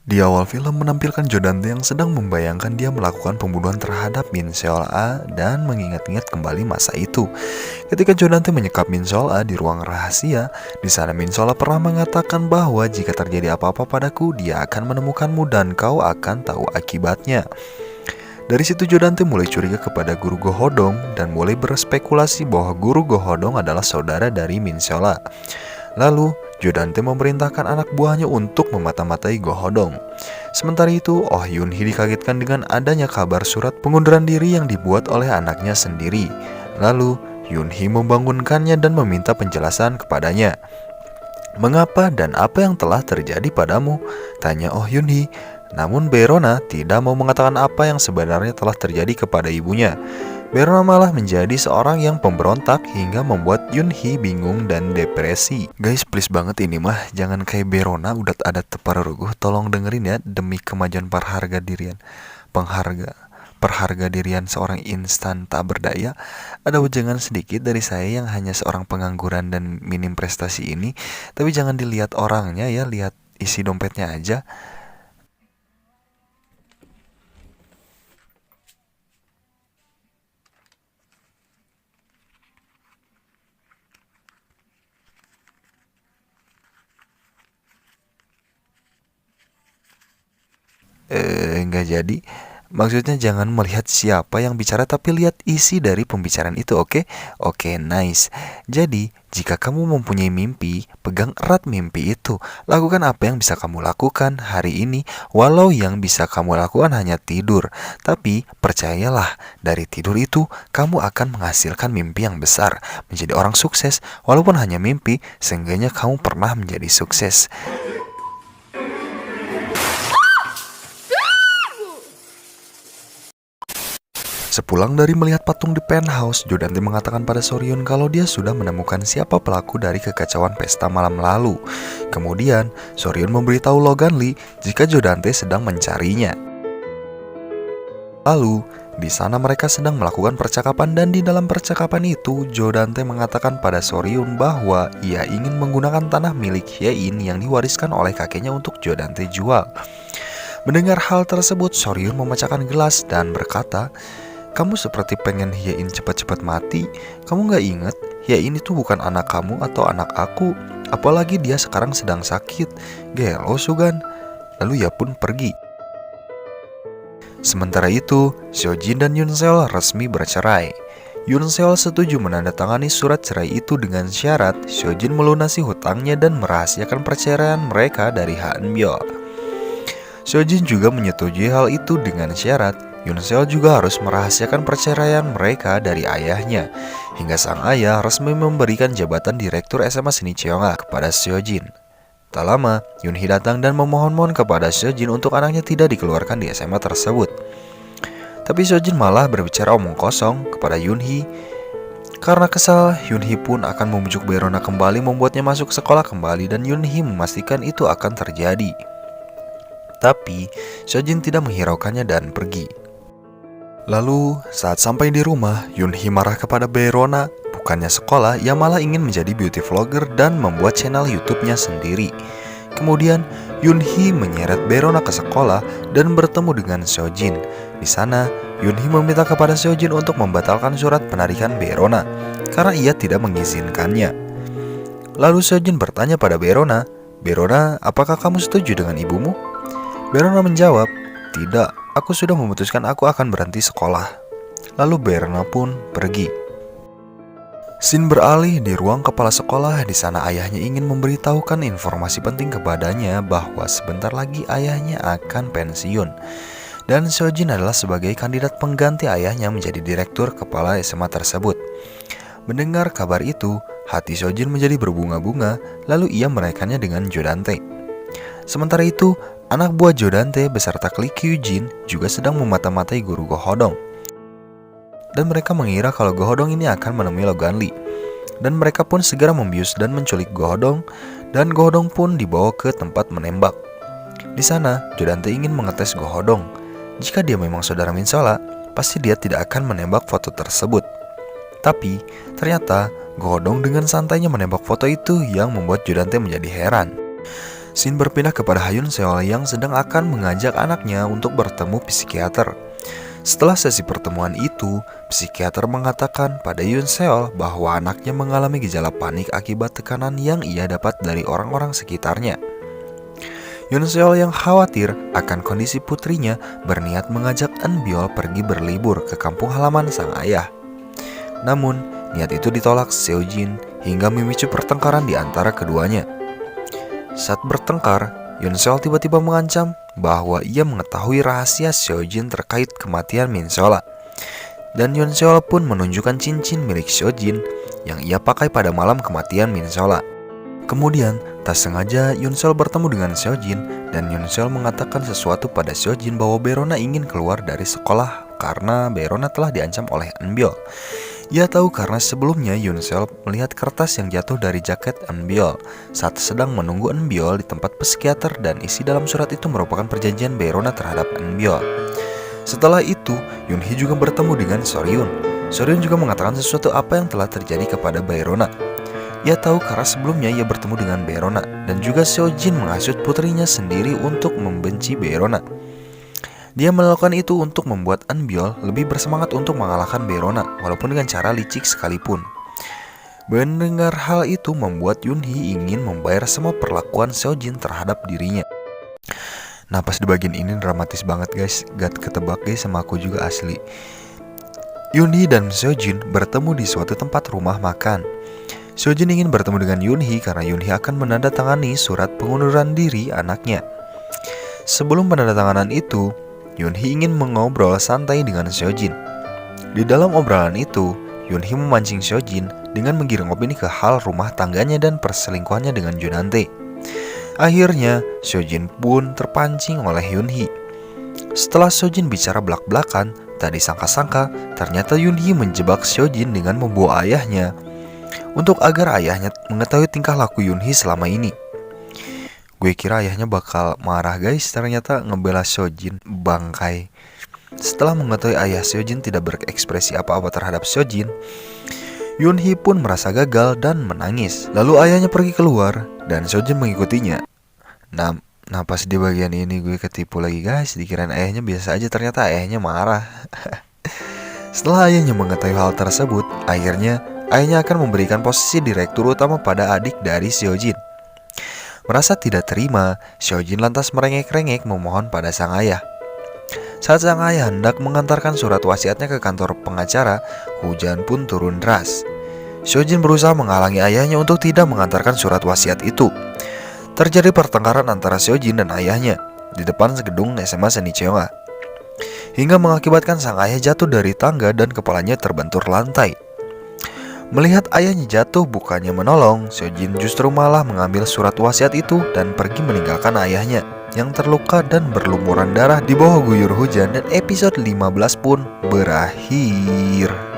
Di awal film menampilkan Jodante yang sedang membayangkan dia melakukan pembunuhan terhadap Min Seol-a dan mengingat-ingat kembali masa itu. Ketika Jodante menyekap Min Seol-a di ruang rahasia, di sana Min Seol-a pernah mengatakan bahwa jika terjadi apa-apa padaku, dia akan menemukanmu dan kau akan tahu akibatnya. Dari situ Jodante mulai curiga kepada guru Gohodong dan mulai berspekulasi bahwa guru Gohodong adalah saudara dari Min Seol-a. Lalu, Jodante memerintahkan anak buahnya untuk memata-matai Gohodong. Sementara itu, Oh Yun-hee dikagetkan dengan adanya kabar surat pengunduran diri yang dibuat oleh anaknya sendiri. Lalu, Yun-hee membangunkannya dan meminta penjelasan kepadanya. "Mengapa dan apa yang telah terjadi padamu?" tanya Oh Yun-hee. Namun Berona tidak mau mengatakan apa yang sebenarnya telah terjadi kepada ibunya. Berona malah menjadi seorang yang pemberontak hingga membuat Yun-hee bingung dan depresi. Guys, please banget ini mah jangan kayak Berona udah ada teparuguh. Tolong dengerin ya demi kemajuan perharga dirian seorang instan tak berdaya. Ada wejangan sedikit dari saya yang hanya seorang pengangguran dan minim prestasi ini. Tapi jangan dilihat orangnya ya, lihat isi dompetnya aja. Nggak jadi. Maksudnya jangan melihat siapa yang bicara tapi lihat isi dari pembicaraan itu, oke? Oke, nice. Jadi, jika kamu mempunyai mimpi, pegang erat mimpi itu. Lakukan apa yang bisa kamu lakukan hari ini, walau yang bisa kamu lakukan hanya tidur. Tapi, percayalah, dari tidur itu, kamu akan menghasilkan mimpi yang besar. Menjadi orang sukses, walaupun hanya mimpi, seenggaknya kamu pernah menjadi sukses. Sepulang dari melihat patung di penthouse, Jodante mengatakan pada Soryun kalau dia sudah menemukan siapa pelaku dari kekacauan pesta malam lalu. Kemudian, Soryun memberitahu Logan Lee jika Jodante sedang mencarinya. Lalu, di sana mereka sedang melakukan percakapan dan di dalam percakapan itu, Jodante mengatakan pada Soryun bahwa ia ingin menggunakan tanah milik Hyein yang diwariskan oleh kakeknya untuk Jodante jual. Mendengar hal tersebut, Soryun memecahkan gelas dan berkata, "Kamu seperti pengen Hyein cepat-cepat mati. Kamu gak ingat, Hyein itu bukan anak kamu atau anak aku. Apalagi dia sekarang sedang sakit. Gelo Sugan." Lalu ia pun pergi. Sementara itu, Seojin dan Yoonseol resmi bercerai. Yoonseol setuju menandatangani surat cerai itu dengan syarat Seojin melunasi hutangnya dan merahasiakan perceraian mereka dari Hanbyeol. Seojin juga menyetujui hal itu dengan syarat Yoonseol juga harus merahasiakan perceraian mereka dari ayahnya, hingga sang ayah resmi memberikan jabatan direktur SMA Seni Cheonga kepada Seojin. Tak lama, Yoon-hee datang dan memohon-mohon kepada Seojin untuk anaknya tidak dikeluarkan di SMA tersebut. Tapi Seojin malah berbicara omong kosong kepada Yoon-hee. Karena kesal, Yoon-hee pun akan membujuk Berona kembali membuatnya masuk sekolah kembali dan Yoon-hee memastikan itu akan terjadi. Tapi, Seojin tidak menghiraukannya dan pergi. Lalu, saat sampai di rumah, Yoon-hee marah kepada Berona. Bukannya sekolah, ia malah ingin menjadi beauty vlogger dan membuat channel YouTube-nya sendiri. Kemudian, Yoon-hee menyeret Berona ke sekolah dan bertemu dengan Seojin. Di sana, Yoon-hee meminta kepada Seojin untuk membatalkan surat penarikan Berona karena ia tidak mengizinkannya. Lalu Seojin bertanya pada Berona, "Berona, apakah kamu setuju dengan ibumu?" Berona menjawab, "Tidak, aku sudah memutuskan aku akan berhenti sekolah." Lalu Berona pun pergi. Scene beralih di ruang kepala sekolah. Di sana ayahnya ingin memberitahukan informasi penting kepadanya bahwa sebentar lagi ayahnya akan pensiun. Dan Seojin adalah sebagai kandidat pengganti ayahnya menjadi direktur kepala SMA tersebut. Mendengar kabar itu, hati Seojin menjadi berbunga-bunga, lalu ia menaikkannya dengan Jodante. Sementara itu, anak buah Jodante beserta klik Kyujin juga sedang memata-matai guru Gohodong. Dan mereka mengira kalau Gohodong ini akan menemui Logan Lee. Dan mereka pun segera membius dan menculik Gohodong, dan Gohodong pun dibawa ke tempat menembak. Di sana, Jodante ingin mengetes Gohodong. Jika dia memang saudara Min Seol-a, pasti dia tidak akan menembak foto tersebut. Tapi, ternyata Gohodong dengan santainya menembak foto itu yang membuat Jodante menjadi heran. Scene berpindah kepada Hyun Seol yang sedang akan mengajak anaknya untuk bertemu psikiater. Setelah sesi pertemuan itu, psikiater mengatakan pada Hyun Seol bahwa anaknya mengalami gejala panik akibat tekanan yang ia dapat dari orang-orang sekitarnya. Hyun Seol yang khawatir akan kondisi putrinya berniat mengajak Eun Biol pergi berlibur ke kampung halaman sang ayah. Namun, niat itu ditolak Seo Jin hingga memicu pertengkaran di antara keduanya. Saat bertengkar, Hyun Seol tiba-tiba mengancam bahwa ia mengetahui rahasia Seo Jin terkait kematian Min Seola. Dan Hyun Seol pun menunjukkan cincin milik Seo Jin yang ia pakai pada malam kematian Min Seola. Kemudian, tak sengaja Hyun Seol bertemu dengan Seo Jin dan Hyun Seol mengatakan sesuatu pada Seo Jin bahwa Berona ingin keluar dari sekolah karena Berona telah diancam oleh Eun Biol. Ia tahu karena sebelumnya Hyun Seol melihat kertas yang jatuh dari jaket Eun Biol saat sedang menunggu Eun Biol di tempat psikiater dan isi dalam surat itu merupakan perjanjian Berona terhadap Eun Biol. Setelah itu, Yoon Hee juga bertemu dengan Soryun. Soryun juga mengatakan sesuatu apa yang telah terjadi kepada Berona. Ia tahu karena sebelumnya ia bertemu dengan Berona dan juga Seo Jin menghasut putrinya sendiri untuk membenci Berona. Dia melakukan itu untuk membuat Eun Biol lebih bersemangat untuk mengalahkan Berona walaupun dengan cara licik sekalipun. Mendengar hal itu membuat Yoon Hee ingin membayar semua perlakuan Seo Jin terhadap dirinya. Nah, pas di bagian ini dramatis banget guys, gak ketebak guys, sama aku juga asli. Yoon Hee dan Seo Jin bertemu di suatu tempat rumah makan. Seo Jin ingin bertemu dengan Yoon Hee karena Yoon Hee akan menandatangani surat pengunduran diri anaknya. Sebelum penandatanganan itu, Yoon Hee ingin mengobrol santai dengan Seo Jin. Di dalam obrolan itu, Yoon Hee memancing Seo Jin dengan menggiring opini ke hal rumah tangganya dan perselingkuhannya dengan Junante. Akhirnya, Seo Jin pun terpancing oleh Yoon Hee. Setelah Seo Jin bicara belak-belakan, tak disangka-sangka ternyata Yoon Hee menjebak Seo Jin dengan membawa ayahnya untuk agar ayahnya mengetahui tingkah laku Yoon Hee selama ini. Gue kira ayahnya bakal marah guys, ternyata ngebela Seo Jin, bangkai. Setelah mengetahui ayah Seo Jin tidak berekspresi apa-apa terhadap Seo Jin, Yoon Hee pun merasa gagal dan menangis. Lalu ayahnya pergi keluar dan Seo Jin mengikutinya. Nah pas di bagian ini gue ketipu lagi guys, dikirain ayahnya biasa aja, ternyata ayahnya marah. Setelah ayahnya mengetahui hal tersebut, akhirnya ayahnya akan memberikan posisi direktur utama pada adik dari Seo Jin. Merasa tidak terima, Seo Jin lantas merengek-rengek memohon pada sang ayah. Saat sang ayah hendak mengantarkan surat wasiatnya ke kantor pengacara, hujan pun turun deras. Seo Jin berusaha menghalangi ayahnya untuk tidak mengantarkan surat wasiat itu. Terjadi pertengkaran antara Seo Jin dan ayahnya di depan gedung SMA Seni Cheonga, hingga mengakibatkan sang ayah jatuh dari tangga dan kepalanya terbentur lantai. Melihat ayahnya jatuh bukannya menolong, Seo Jin justru malah mengambil surat wasiat itu dan pergi meninggalkan ayahnya yang terluka dan berlumuran darah di bawah guyur hujan, dan episode 15 pun berakhir.